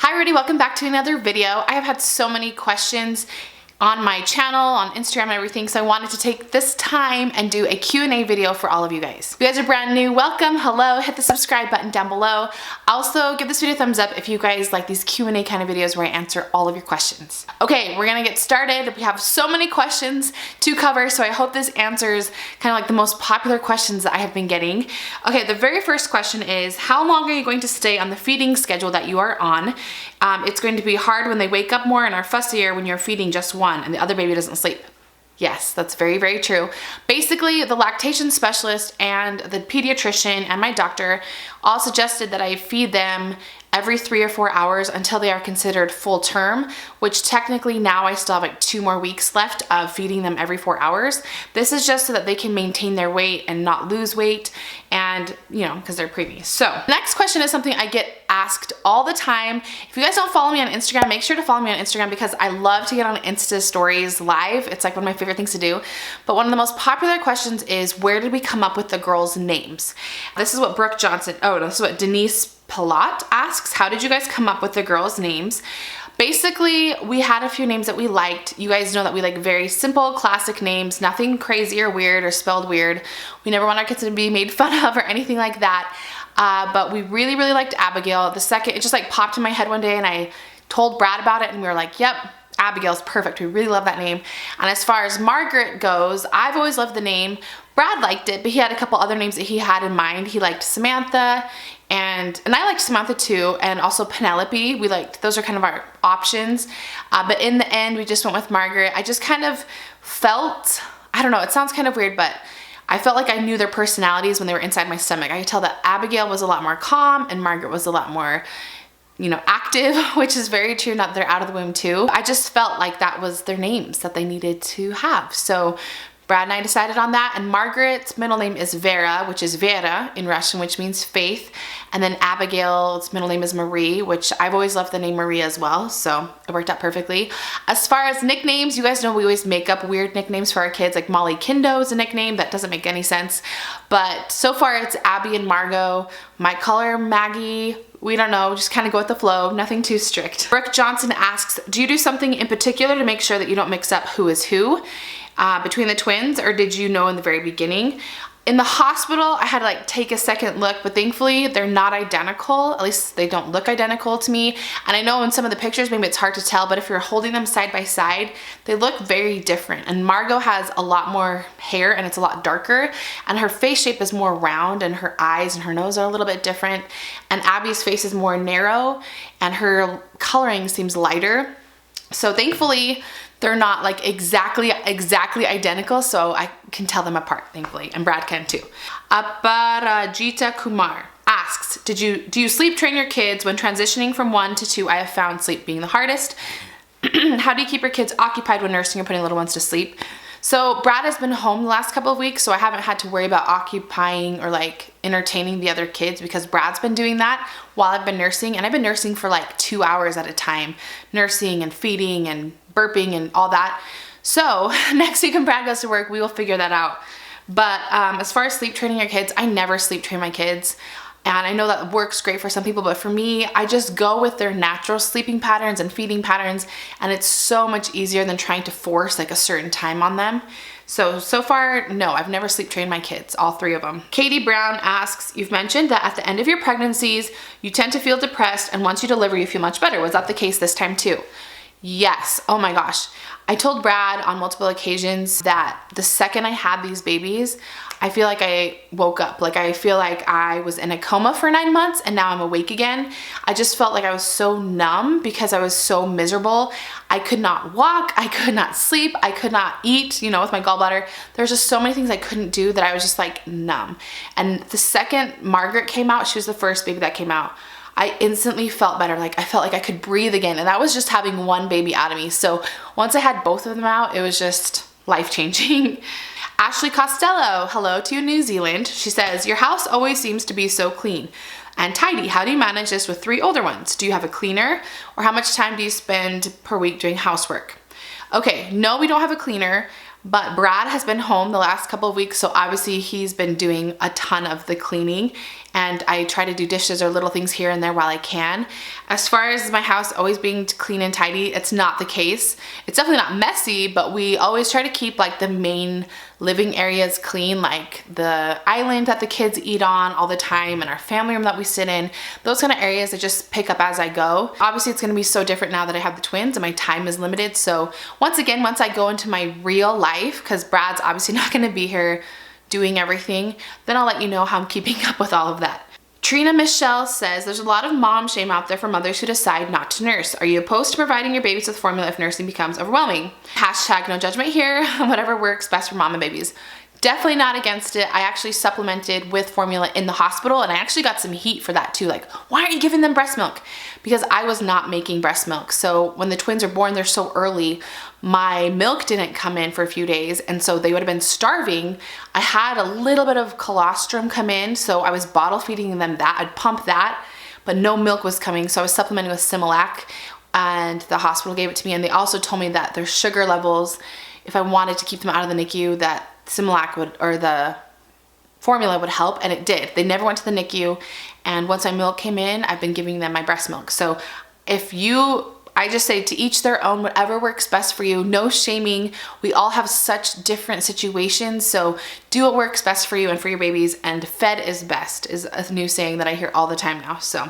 Hi everybody, welcome back to another video. I have had so many questions on my channel, on Instagram and everything, so I wanted to take this time and do a Q&A video for all of you guys. If you guys are brand new, welcome, hello, hit the subscribe button down below. Also, give this video a thumbs up if you guys like these Q&A kind of videos where I answer all of your questions. Okay, we're gonna get started. We have so many questions to cover, so I hope this answers kind of like the most popular questions that I have been getting. Okay, the very first question is, how long are you going to stay on the feeding schedule that you are on? It's going to be hard when they wake up more and are fussier when you're feeding just one and the other baby doesn't sleep. Yes, that's very, very true. Basically, the lactation specialist and the pediatrician and my doctor all suggested that I feed them every 3 or 4 hours until they are considered full term, which technically now I still have like 2 more weeks left of feeding them every 4 hours. This is just so that they can maintain their weight and not lose weight, and because they're preemies. So next question is something I get asked all the time. If you guys don't follow me on Instagram, make sure to follow me on Instagram because I love to get on Insta stories live. It's like one of my favorite things to do. But one of the most popular questions is, where did we come up with the girls' names? This is what Brooke Johnson, this is what Denise Palat asks. How did you guys come up with the girls' names? Basically, we had a few names that we liked. You guys know that we like very simple, classic names, nothing crazy or weird or spelled weird. We never want our kids to be made fun of or anything like that. But we really, really liked Abigail. The second, it just like popped in my head one day and I told Brad about it and we were like, yep, Abigail's perfect. We really love that name. And as far as Margaret goes, I've always loved the name. Brad liked it, but he had a couple other names that he had in mind. He liked Samantha and I liked Samantha too, and also Penelope. We liked, those are kind of our options. But in the end, we just went with Margaret. I just kind of felt, I don't know, it sounds kind of weird, but I felt like I knew their personalities when they were inside my stomach. I could tell that Abigail was a lot more calm and Margaret was a lot more, active, which is very true. Not that they're out of the womb too. I just felt like that was their names that they needed to have. So Brad and I decided on that, and Margaret's middle name is Vera, which is Vera in Russian, which means faith. And then Abigail's middle name is Marie, which I've always loved the name Marie as well, so it worked out perfectly. As far as nicknames, you guys know we always make up weird nicknames for our kids, like Molly Kindo is a nickname that doesn't make any sense. But so far it's Abby and Margot. Might call her Maggie. We don't know, just kind of go with the flow, nothing too strict. Brooke Johnson asks, do you do something in particular to make sure that you don't mix up who is who between the twins, or did you know in the very beginning? In the hospital, I had to like take a second look, but thankfully they're not identical. At least they don't look identical to me. And I know in some of the pictures, maybe it's hard to tell, but if you're holding them side by side, they look very different. And Margot has a lot more hair and it's a lot darker, and her face shape is more round, and her eyes and her nose are a little bit different. And Abby's face is more narrow and her coloring seems lighter. So thankfully, they're not like exactly identical, so I can tell them apart, thankfully, and Brad can too. Aparajita Kumar asks, do you sleep train your kids when transitioning from 1 to 2? I have found sleep being the hardest. How do you keep your kids occupied when nursing or putting little ones to sleep? So Brad has been home the last couple of weeks, so I haven't had to worry about occupying or like entertaining the other kids because Brad's been doing that while I've been nursing, and I've been nursing for like 2 hours at a time, nursing and feeding and burping and all that. So next week when Brad goes to work, we will figure that out. But as far as sleep training your kids, I never sleep train my kids. And I know that works great for some people, but for me, I just go with their natural sleeping patterns and feeding patterns, and it's so much easier than trying to force like a certain time on them. So far, no, I've never sleep trained my kids, all 3 of them. Katie Brown asks, you've mentioned that at the end of your pregnancies, you tend to feel depressed, and once you deliver, you feel much better. Was that the case this time too? Yes, oh my gosh. I told Brad on multiple occasions that the second I had these babies, I feel like I woke up. Like I feel like I was in a coma for 9 months and now I'm awake again. I just felt like I was so numb because I was so miserable. I could not walk, I could not sleep, I could not eat, with my gallbladder. There's just so many things I couldn't do that I was just like numb. And the second Margaret came out, she was the first baby that came out, I instantly felt better. Like I felt like I could breathe again, and that was just having one baby out of me. So once I had both of them out, it was just life-changing. Ashley Costello, hello to New Zealand. She says, your house always seems to be so clean and tidy. How do you manage this with 3 older ones? Do you have a cleaner, or how much time do you spend per week doing housework? Okay, no, we don't have a cleaner. But Brad has been home the last couple of weeks, so obviously he's been doing a ton of the cleaning, and I try to do dishes or little things here and there while I can. As far as my house always being clean and tidy, it's not the case. It's definitely not messy, but we always try to keep like the main living areas clean, like the island that the kids eat on all the time and our family room that we sit in. Those kind of areas I just pick up as I go. Obviously it's going to be so different now that I have the twins and my time is limited. So once again, once I go into my real life, because Brad's obviously not going to be here doing everything, then I'll let you know how I'm keeping up with all of that. Trina Michelle says, there's a lot of mom shame out there for mothers who decide not to nurse. Are you opposed to providing your babies with formula if nursing becomes overwhelming? Hashtag no judgment here. Whatever works best for mom and babies. Definitely not against it. I actually supplemented with formula in the hospital, and I actually got some heat for that too. Like, why aren't you giving them breast milk? Because I was not making breast milk. So when the twins are born, they're so early, my milk didn't come in for a few days, and so they would have been starving. I had a little bit of colostrum come in, so I was bottle feeding them that. I'd pump that, but no milk was coming, so I was supplementing with Similac, and the hospital gave it to me, and they also told me that their sugar levels, if I wanted to keep them out of the NICU, that Similac would, or the formula would help, and it did. They never went to the NICU, and once my milk came in, I've been giving them my breast milk. So I just say to each their own, whatever works best for you, no shaming. We all have such different situations, so do what works best for you and for your babies, and fed is best is a new saying that I hear all the time now. So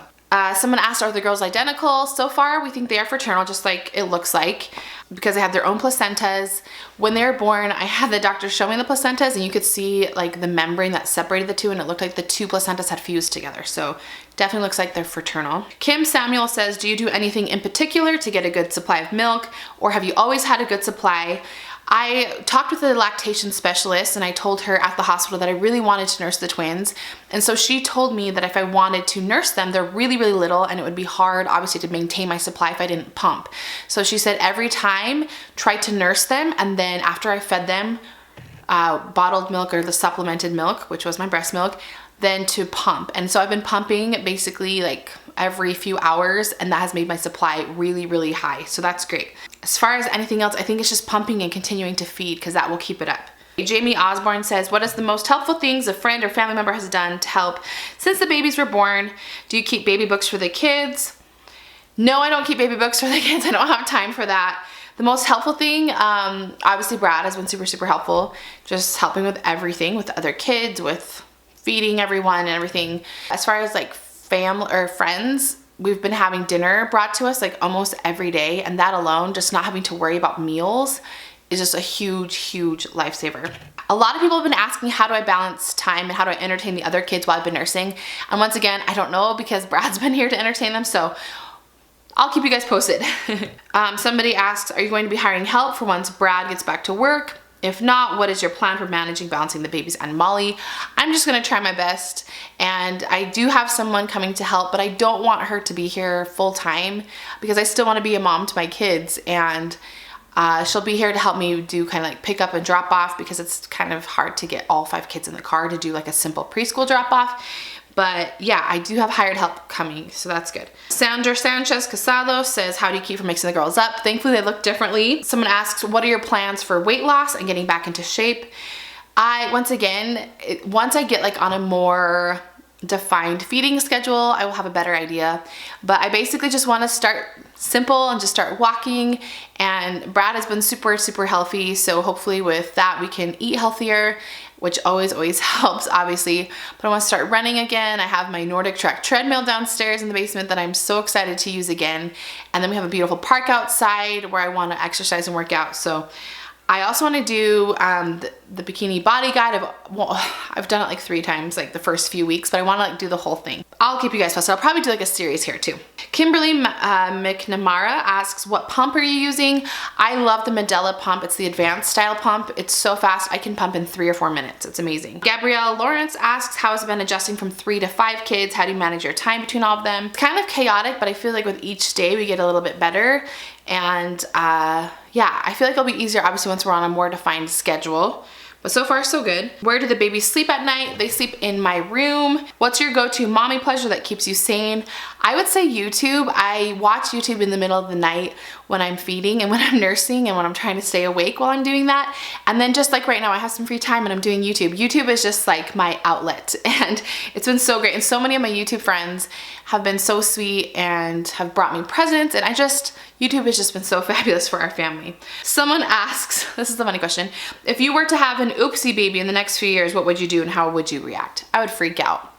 someone asked, are the girls identical? So far, we think they are fraternal, just like it looks like, because they have their own placentas. When they were born, I had the doctor show me the placentas, and you could see like the membrane that separated the two, and it looked like the two placentas had fused together. So definitely looks like they're fraternal. Kim Samuel says, do you do anything in particular to get a good supply of milk, or have you always had a good supply? I talked with the lactation specialist, and I told her at the hospital that I really wanted to nurse the twins. And so she told me that if I wanted to nurse them, they're really, really little, and it would be hard, obviously, to maintain my supply if I didn't pump. So she said every time, try to nurse them, and then after I fed them bottled milk or the supplemented milk, which was my breast milk, then to pump. And so I've been pumping basically like every few hours, and that has made my supply really, really high. So that's great. As far as anything else, I think it's just pumping and continuing to feed, because that will keep it up. Jamie Osborne says, what is the most helpful things a friend or family member has done to help since the babies were born? Do you keep baby books for the kids? No, I don't keep baby books for the kids. I don't have time for that. The most helpful thing, obviously Brad has been super, super helpful. Just helping with everything, with other kids, with feeding everyone and everything. As far as like family or friends, we've been having dinner brought to us like almost every day, and that alone, just not having to worry about meals, is just a huge, huge lifesaver. A lot of people have been asking, how do I balance time and how do I entertain the other kids while I've been nursing? And once again, I don't know, because Brad's been here to entertain them, so I'll keep you guys posted. Somebody asks, are you going to be hiring help for once Brad gets back to work? If not, what is your plan for managing balancing the babies and Molly? I'm just gonna try my best, and I do have someone coming to help, but I don't want her to be here full time, because I still wanna be a mom to my kids, and she'll be here to help me do kind of like pick up and drop off, because it's kind of hard to get all 5 kids in the car to do like a simple preschool drop off. But yeah, I do have hired help coming, so that's good. Sandra Sanchez Casado says, how do you keep from mixing the girls up? Thankfully, they look differently. Someone asks, what are your plans for weight loss and getting back into shape? Once I get like on a more defined feeding schedule, I will have a better idea. But I basically just want to start simple and just start walking. And Brad has been super, super healthy. So hopefully with that, we can eat healthier, which always helps, obviously. But I want to start running again. I have my Nordic Track treadmill downstairs in the basement that I'm so excited to use again. And then we have a beautiful park outside where I want to exercise and work out. So I also want to do the bikini body guide. I've done it like 3 times, like the first few weeks, but I want to like do the whole thing. I'll keep you guys posted. I'll probably do like a series here too. Kimberly McNamara asks, what pump are you using? I love the Medela Pump. It's the advanced style pump. It's so fast. I can pump in 3 or 4 minutes. It's amazing. Gabrielle Lawrence asks, how has it been adjusting from 3 to 5 kids? How do you manage your time between all of them? It's kind of chaotic, but I feel like with each day we get a little bit better. And yeah, I feel like it'll be easier obviously once we're on a more defined schedule. But so far so good. Where do the babies sleep at night? They sleep in my room. What's your go-to mommy pleasure that keeps you sane? I would say YouTube. I watch YouTube in the middle of the night when I'm feeding and when I'm nursing and when I'm trying to stay awake while I'm doing that. And then just like right now, I have some free time and I'm doing YouTube. YouTube is just like my outlet, and it's been so great. And so many of my YouTube friends have been so sweet and have brought me presents, and YouTube has just been so fabulous for our family. Someone asks, this is a funny question, if you were to have an oopsie baby in the next few years, what would you do and how would you react? I would freak out.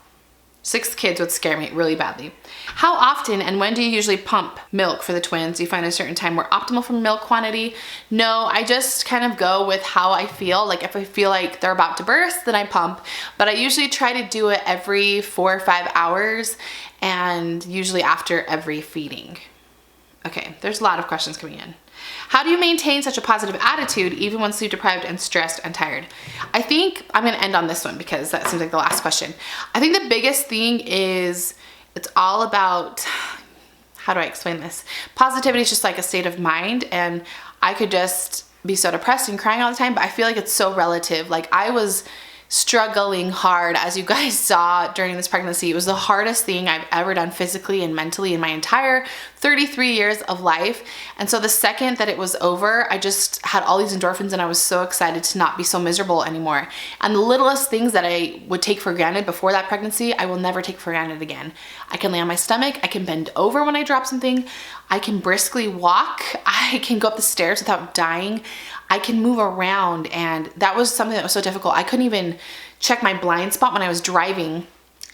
6 kids would scare me really badly. How often and when do you usually pump milk for the twins? Do you find a certain time more optimal for milk quantity? No, I just kind of go with how I feel. Like if I feel like they're about to burst, then I pump. But I usually try to do it every 4 or 5 hours, and usually after every feeding. Okay, there's a lot of questions coming in. How do you maintain such a positive attitude even when sleep deprived and stressed and tired? I think I'm gonna end on this one because that seems like the last question. I think the biggest thing is it's all about, how do I explain this? Positivity is just like a state of mind, and I could just be so depressed and crying all the time, but I feel like it's so relative. Like I was struggling hard, as you guys saw during this pregnancy. It was the hardest thing I've ever done physically and mentally in my entire 33 years of life. And so the second that it was over, I just had all these endorphins and I was so excited to not be so miserable anymore. And the littlest things that I would take for granted before that pregnancy, I will never take for granted again. I can lay on my stomach, I can bend over when I drop something, I can briskly walk, I can go up the stairs without dying, I can move around, and that was something that was so difficult. I couldn't even check my blind spot when I was driving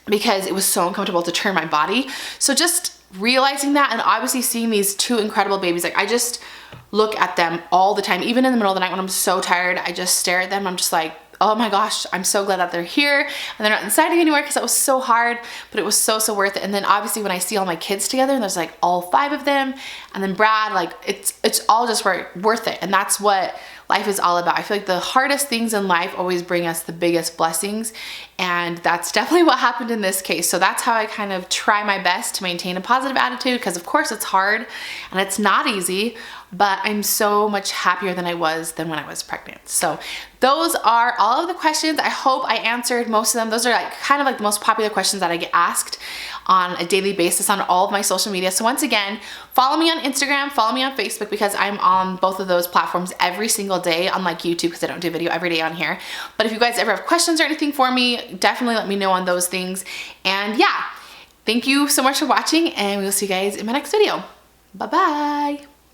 because it was so uncomfortable to turn my body. So just realizing that, and obviously seeing these 2 incredible babies, like I just look at them all the time. Even in the middle of the night when I'm so tired, I just stare at them. I'm just like, oh my gosh, I'm so glad that they're here and they're not inside anymore, because that was so hard, but it was so worth it. And then obviously when I see all my kids together and there's like all 5 of them, and then Brad, like it's all just worth it. And that's what life is all about. I feel like the hardest things in life always bring us the biggest blessings, and that's definitely what happened in this case. So that's how I kind of try my best to maintain a positive attitude, because of course it's hard and it's not easy, but I'm so much happier than I was when I was pregnant. So those are all of the questions. I hope I answered most of them. Those are like kind of like the most popular questions that I get asked on a daily basis on all of my social media. So once again, follow me on Instagram, follow me on Facebook, because I'm on both of those platforms every single day, unlike YouTube because I don't do video every day on here. But if you guys ever have questions or anything for me, definitely let me know on those things. And yeah, thank you so much for watching, and we'll see you guys in my next video. Bye-bye.